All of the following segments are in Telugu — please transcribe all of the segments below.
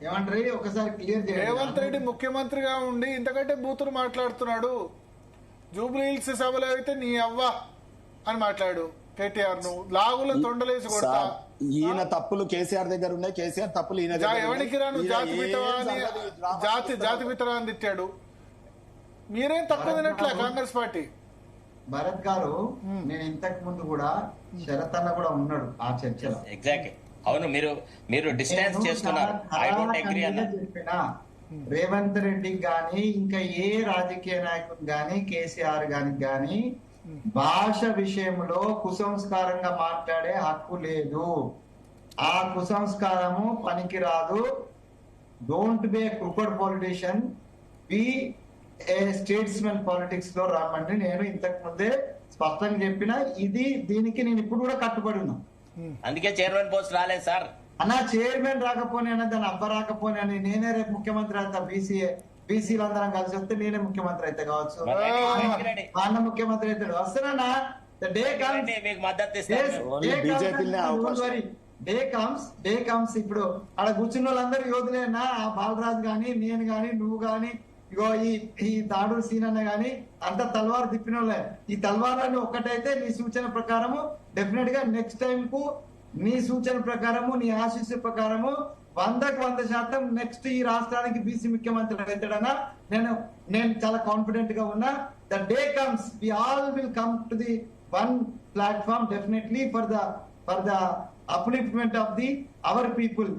ఏమంటారు ఒకసారి క్లియర్ చేయండి. రేవంత్ రెడ్డి ముఖ్యమంత్రిగా ఉండి ఇంతకంటే బూతులు మాట్లాడుతున్నాడు. జూబ్లీ హిల్స్ సభలో అయితే నీ అవ్వ అని మాట్లాడు కేటీఆర్ ను లాగుల తొండలేసి కొడతా. ఈయన తప్పులు కేసీఆర్ దగ్గర ఉన్నాయి, కేసీఆర్ తప్పులు ఈయన ఎవరికి రాను జాతి పితవా అని తిట్టాడు. మీరేం తక్కువ తినట్లే కాంగ్రెస్ పార్టీ. భరత్ గారు నేను ఇంతకు ముందు కూడా శరత్ అన్న కూడా ఉన్నాడు ఆ చర్చలో. ఎగ్జాక్ట్లీ అవును. మీరు డిస్టెన్స్ చేస్తున్నారు. ఐ డోంట్ అగ్రీ అన్న. చెప్పినా రేవంత్ రెడ్డికి గాని ఇంకా ఏ రాజకీయ నాయకుడు గాని కేసీఆర్ గాని భాష విషయంలో కుసంస్కారంగా మాట్లాడే హక్కు లేదు. ఆ కుసంస్కారము పనికిరాదు. Don't be a crooked politician, be a statesman politics లో రమ్మండి. నేను ఇంతకు ముందే స్పష్టంగా చెప్పిన దీనికి నేను ఇప్పుడు కూడా కట్టుబడి ఉన్నా. అందుకే చైర్మన్ పోస్ట్ రాలేదు సార్. అన్నా చైర్మన్ రాకపోయినా దాని అబ్బ రాకపోయినా నేనే రేపు ముఖ్యమంత్రి అవుతా. బీసీలు అందరం కలిసి వస్తే నేనే ముఖ్యమంత్రి అయితే కావచ్చు, మా అన్న ముఖ్యమంత్రి అయితే వస్తానన్నా. డే కమ్స్ ఇప్పుడు ఆడ కూర్చున్న వాళ్ళందరూ యోధులేనా? ఆ బాలరాజు గాని నేను గాని నువ్వు గాని ఇగో ఈ దాడు సీనన్న గాని అంత తల్వారు తిప్పిన వాళ్ళే. ఈ తల్వారాన్ని ఒక్కటైతే నీ సూచన ప్రకారము డెఫినెట్ గా నెక్స్ట్ టైం కు నీ సూచన ప్రకారము నీ ఆశీస్సు ప్రకారము 100% నెక్స్ట్ ఈ రాష్ట్రానికి బీసీ ముఖ్యమంత్రి అవుతాడన్నా నేను చాలా కాన్ఫిడెంట్ గా ఉన్నా. The day comes we all will come to the one platform definitely for the upliftment of the our people.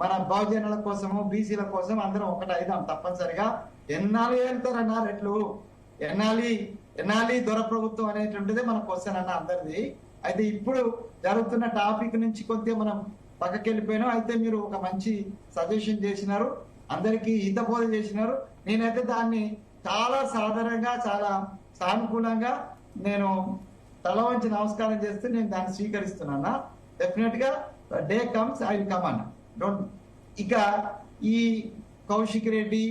మన బహుజనుల కోసము బీసీల కోసం అందరం ఒకటి అయిదాం తప్పనిసరిగా. ఎన్నాళ్ళు వెళ్తారన్నా రెట్లు ఎన్నాలి దొర ప్రభుత్వం అనేటువంటిదే మన క్వశ్చన్ అన్న అందరిది. అయితే ఇప్పుడు జరుగుతున్న టాపిక్ నుంచి కొద్దిగా మనం పక్కకి వెళ్ళిపోయినాం. అయితే మీరు ఒక మంచి సజెషన్ చేసినారు, అందరికీ హితబోధ చేసినారు. నేనైతే దాన్ని చాలా సాధారణంగా చాలా సానుకూలంగా నేను తల వంచి నమస్కారం చేస్తే నేను దాన్ని స్వీకరిస్తున్నా. డెఫినెట్ గా day comes I will come అన్న. డోంట్. ఇక ఈ కౌశిక్ రెడ్డి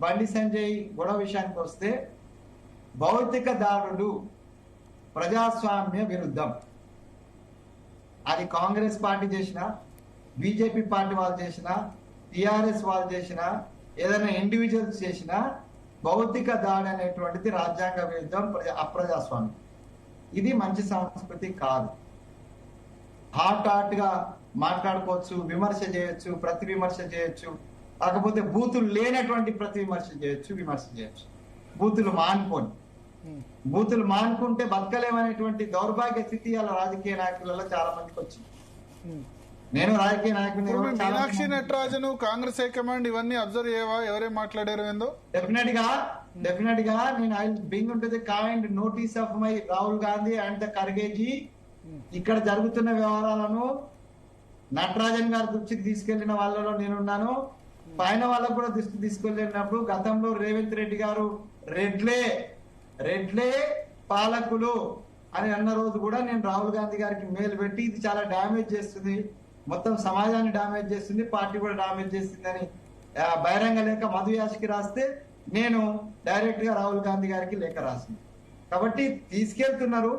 బండి సంజయ్ గొడవ విషయానికి వస్తే భౌతిక దాడులు ప్రజాస్వామ్య విరుద్ధం. అది కాంగ్రెస్ పార్టీ చేసినా, బీజేపీ పార్టీ వాళ్ళు చేసినా, టిఆర్ఎస్ వాళ్ళు చేసినా, ఏదైనా ఇండివిజువల్స్ చేసినా భౌతిక దాడి అనేటువంటిది రాజ్యాంగ విరుద్ధం, అప్రజాస్వామ్యం. ఇది మంచి సంస్కృతి కాదు. హాట్ గా మాట్లాడుకోవచ్చు, విమర్శ చేయొచ్చు, ప్రతి విమర్శ చేయొచ్చు. కాకపోతే బూతులు లేనటువంటి ప్రతి విమర్శ చేయొచ్చు. బూతులు మానుకుంటే బతకలేమనేటువంటి దౌర్భాగ్య స్థితి అలా రాజకీయ నాయకులలో చాలా మందికి వచ్చింది. నేను రాజకీయ నాయకుని మీనాక్షి నటరాజన్ కాంగ్రెస్ హైకమాండ్ ఇవన్నీ అబ్జర్వ్ చేయవా? ఎవరేం మాట్లాడారు ఏందో? డెఫినెట్ గా నేను I bring to the kind notice of my Rahul Gandhi and the Kharge ji. ఇక్కడ జరుగుతున్న వ్యవహారాలను నటరాజన్ గారి దృష్టికి తీసుకెళ్లిన వాళ్ళలో నేనున్నాను. పైన వాళ్ళకు కూడా దృష్టి తీసుకెళ్ళినప్పుడు గతంలో రేవంత్ రెడ్డి గారు రెడ్లే పాలకులు అని అన్న రోజు కూడా నేను రాహుల్ గాంధీ గారికి మెయిల్ పెట్టి ఇది చాలా డ్యామేజ్ చేస్తుంది, మొత్తం సమాజాన్ని డ్యామేజ్ చేస్తుంది, పార్టీ కూడా డ్యామేజ్ చేస్తుంది అని బహిరంగ లేఖ మధు యాష్కి రాస్తే నేను డైరెక్ట్ గా రాహుల్ గాంధీ గారికి లేఖ రాసింది. కాబట్టి తీసుకెళ్తున్నారు,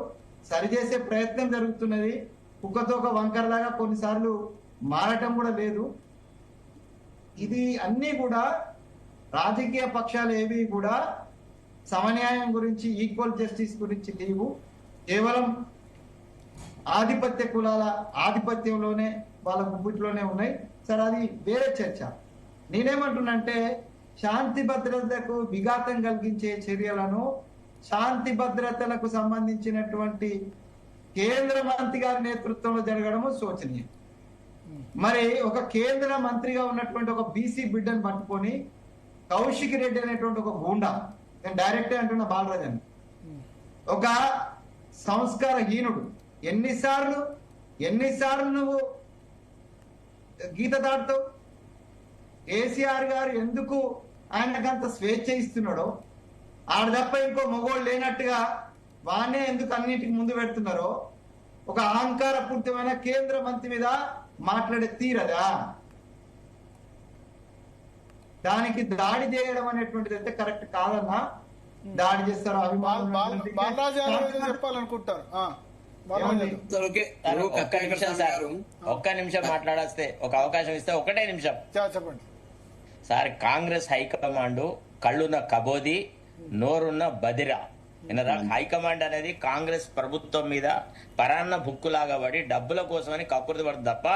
సరిచేసే ప్రయత్నం జరుగుతున్నది. కుక్కతోక వంకరలాగా కొన్నిసార్లు మారటం కూడా లేదు. ఇది అన్ని కూడా రాజకీయ పక్షాలు ఏవి కూడా సమన్యాయం గురించి, ఈక్వల్ జస్టిస్ గురించి లేవు. కేవలం ఆధిపత్య కులాల ఆధిపత్యంలోనే వాళ్ళ గుప్పిట్లోనే ఉన్నాయి. సరే, అది వేరే చర్చ. నేనేమంటున్నంటే శాంతి భద్రతలకు విఘాతం కలిగించే చర్యలను, శాంతి భద్రతలకు సంబంధించినటువంటి కేంద్ర మంత్రి గారి నేతృత్వంలో జరగడము శోచనీయం. మరి ఒక కేంద్ర మంత్రిగా ఉన్నటువంటి ఒక బీసీ బిడ్డను పట్టుకొని కౌశిక్ రెడ్డి అనేటువంటి ఒక గూండా, నేను డైరెక్టే అంటున్న బాలరాజన్, ఒక సంస్కారహీనుడు, ఎన్నిసార్లు నువ్వు గీత దాటుతావు? కేసీఆర్ గారు ఎందుకు ఆయనకంత స్వేచ్ఛ ఇస్తున్నాడో, ఆడ తప్ప ఇంకో మగోళ్ళు లేనట్టుగా వానే ఎందుకు అన్నింటికి ముందు పెడుతున్నారో, ఒక అహంకారపూరితమైన కేంద్ర మంత్రి మీద మాట్లాడే తీరదా? దానికి దాడి చేయడం అనేటువంటిది అయితే కరెక్ట్ కాదన్నా. దాడి చేస్తారు చెప్పాలనుకుంటారు. ఒక్క నిమిషం మాట్లాడేస్తే, ఒక అవకాశం ఇస్తే ఒకటే నిమిషం చెప్పండి. సార్ కాంగ్రెస్ హైకమాండ్ కళ్ళున్న కబోది నోరున్న బదిరా వినరా? హైకమాండ్ అనేది కాంగ్రెస్ ప్రభుత్వం మీద పరాన్న బుక్కులాగా పడి డబ్బుల కోసమని కక్కుర్తి పడుతుంది తప్ప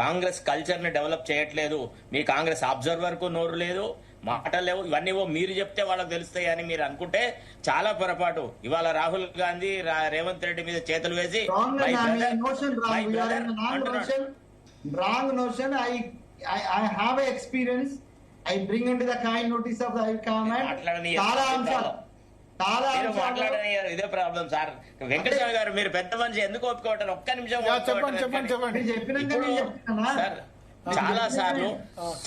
కాంగ్రెస్ కల్చర్ ని డెవలప్ చేయట్లేదు. మీ కాంగ్రెస్ అబ్జర్వర్ కు నోరు లేదు, మాటలు లేవు. ఇవన్నీ మీరు చెప్తే వాళ్ళకి తెలుస్తాయి అని మీరు అనుకుంటే చాలా పొరపాటు. ఇవాళ రాహుల్ గాంధీ రేవంత్ రెడ్డి మీద చేతులు వేసి wrong notion. I have a experience. I bring into the kind notice of the high command. చాలా అంశాలు మాట్లాడనియారు. ఇదే ప్రాబ్లం సార్. వెంకటస్వామి గారు మీరు పెద్ద మనిషి, ఎందుకు ఒప్పుకోవటారు? ఒక్క నిమిషం సార్.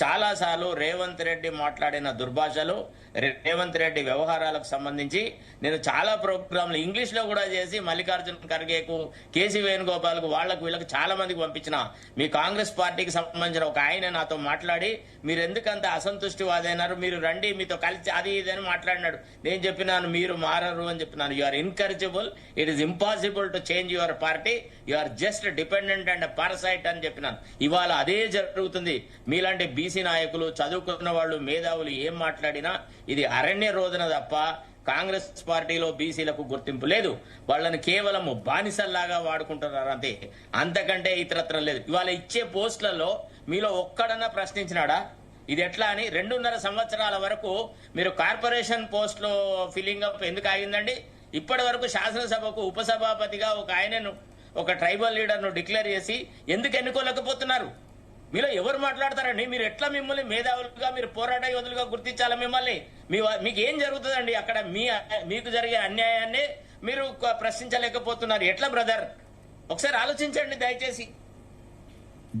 చాలా సార్లు రేవంత్ రెడ్డి మాట్లాడిన దుర్భాషలు, రేవంత్ రెడ్డి వ్యవహారాలకు సంబంధించి నేను చాలా ప్రోగ్రాంలు ఇంగ్లీష్ లో కూడా చేసి మల్లికార్జున ఖర్గేకు, కేసీ వేణుగోపాల్కు, వీళ్ళకి చాలా మందికి పంపించిన. మీ కాంగ్రెస్ పార్టీకి సంబంధించిన ఒక ఆయన నాతో మాట్లాడి మీరు ఎందుకంత అసంతుష్టివాదైనారు, మీరు రండి మీతో కలిసి అది ఇది అని మాట్లాడినాడు. నేను చెప్పినాను మీరు మారరు అని చెప్పినాను. You are incorrigible, it is impossible to change your party, you are just dependent and parasite అని చెప్పినాను. ఇవాళ అదే జరుగుతుంది. మీలాంటి బీసీ నాయకులు, చదువుకున్న వాళ్ళు, మేధావులు ఏం మాట్లాడినా ఇది అరణ్య రోదన తప్ప కాంగ్రెస్ పార్టీలో బీసీలకు గుర్తింపు లేదు. వాళ్ళని కేవలం బానిసల్లాగా వాడుకుంటున్నారు అంతే, అంతకంటే ఇతరత్రం లేదు. ఇవాళ ఇచ్చే పోస్టులలో మీలో ఒక్కడన్నా ప్రశ్నించినాడా ఇది ఎట్లా అని? 2.5 సంవత్సరాల వరకు మీరు కార్పొరేషన్ పోస్టులో ఫిల్లింగ్ అప్ ఎందుకు ఆగిందండి? ఇప్పటి వరకు శాసనసభకు ఉపసభాపతిగా ఒక ఆయనను, ఒక ట్రైబల్ లీడర్ ను డిక్లేర్ చేసి ఎందుకు ఎన్నుకోలేకపోతున్నారు? మీలో ఎవరు మాట్లాడతారండి? మీరు ఎట్లా మిమ్మల్ని మేధావులుగా, మీరు పోరాట యోధులుగా గుర్తించాలా మిమ్మల్ని? మీకు ఏం జరుగుతుందండి అక్కడ? మీకు జరిగే అన్యాయాన్ని మీరు ప్రశ్నించలేకపోతున్నారు. ఎట్లా బ్రదర్? ఒకసారి ఆలోచించండి దయచేసి.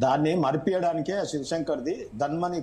దాన్ని మరిపియడానికే శివశంకర్ది ధన్మని